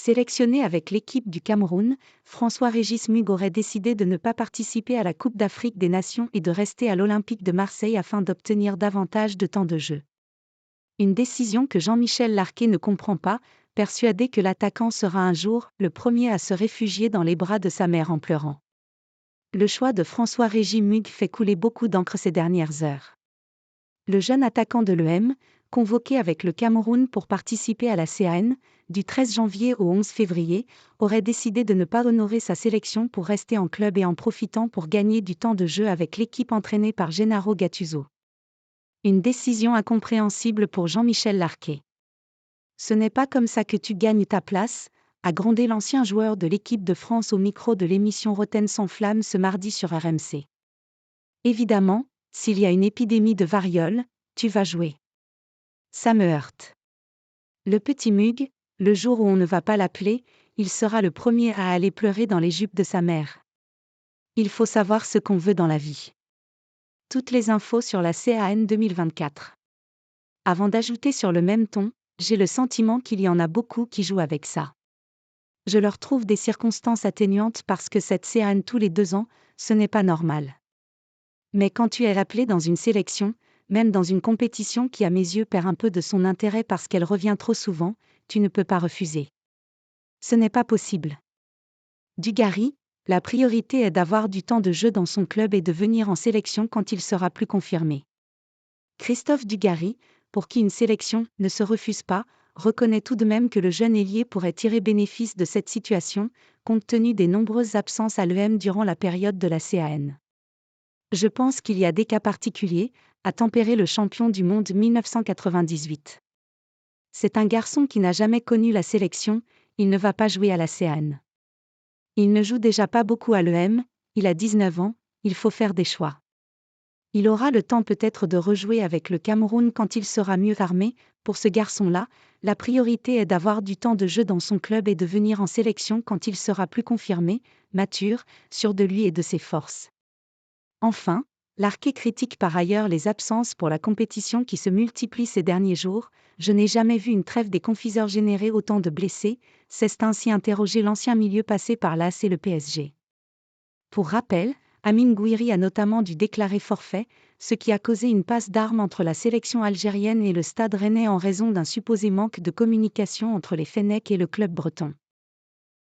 Sélectionné avec l'équipe du Cameroun, François-Régis Mugg aurait décidé de ne pas participer à la Coupe d'Afrique des Nations et de rester à l'Olympique de Marseille afin d'obtenir davantage de temps de jeu. Une décision que Jean-Michel Larquet ne comprend pas, persuadé que l'attaquant sera un jour le premier à se réfugier dans les bras de sa mère en pleurant. Le choix de François-Régis Mugg fait couler beaucoup d'encre ces dernières heures. Le jeune attaquant de l'EM, convoqué avec le Cameroun pour participer à la CAN, du 13 janvier au 11 février, aurait décidé de ne pas honorer sa sélection pour rester en club et en profitant pour gagner du temps de jeu avec l'équipe entraînée par Gennaro Gattuso. Une décision incompréhensible pour Jean-Michel Larquet. Ce n'est pas comme ça que tu gagnes ta place, a grondé l'ancien joueur de l'équipe de France au micro de l'émission Rotten sans flamme ce mardi sur RMC. Évidemment, s'il y a une épidémie de variole, tu vas jouer. Ça me heurte. Le petit Mugg, le jour où on ne va pas l'appeler, il sera le premier à aller pleurer dans les jupes de sa mère. Il faut savoir ce qu'on veut dans la vie. Toutes les infos sur la CAN 2024. Avant d'ajouter sur le même ton, j'ai le sentiment qu'il y en a beaucoup qui jouent avec ça. Je leur trouve des circonstances atténuantes parce que cette CAN tous les 2 ans, ce n'est pas normal. Mais quand tu es appelé dans une sélection, même dans une compétition qui à mes yeux perd un peu de son intérêt parce qu'elle revient trop souvent, tu ne peux pas refuser. Ce n'est pas possible. Dugarry, la priorité est d'avoir du temps de jeu dans son club et de venir en sélection quand il sera plus confirmé. Christophe Dugarry, pour qui une sélection ne se refuse pas, reconnaît tout de même que le jeune ailier pourrait tirer bénéfice de cette situation, compte tenu des nombreuses absences à l'EM durant la période de la CAN. Je pense qu'il y a des cas particuliers, a tempéré le champion du monde 1998. C'est un garçon qui n'a jamais connu la sélection, il ne va pas jouer à la CAN. Il ne joue déjà pas beaucoup à l'EM, il a 19 ans, il faut faire des choix. Il aura le temps peut-être de rejouer avec le Cameroun quand il sera mieux armé. Pour ce garçon-là, la priorité est d'avoir du temps de jeu dans son club et de venir en sélection quand il sera plus confirmé, mature, sûr de lui et de ses forces. Enfin, Larquet critique par ailleurs les absences pour la compétition qui se multiplient ces derniers jours. Je n'ai jamais vu une trêve des confiseurs générer autant de blessés, s'est ainsi interrogé l'ancien milieu passé par l'AS et le PSG. Pour rappel, Amine Gouiri a notamment dû déclarer forfait, ce qui a causé une passe d'armes entre la sélection algérienne et le Stade Rennais en raison d'un supposé manque de communication entre les Fennecs et le club breton.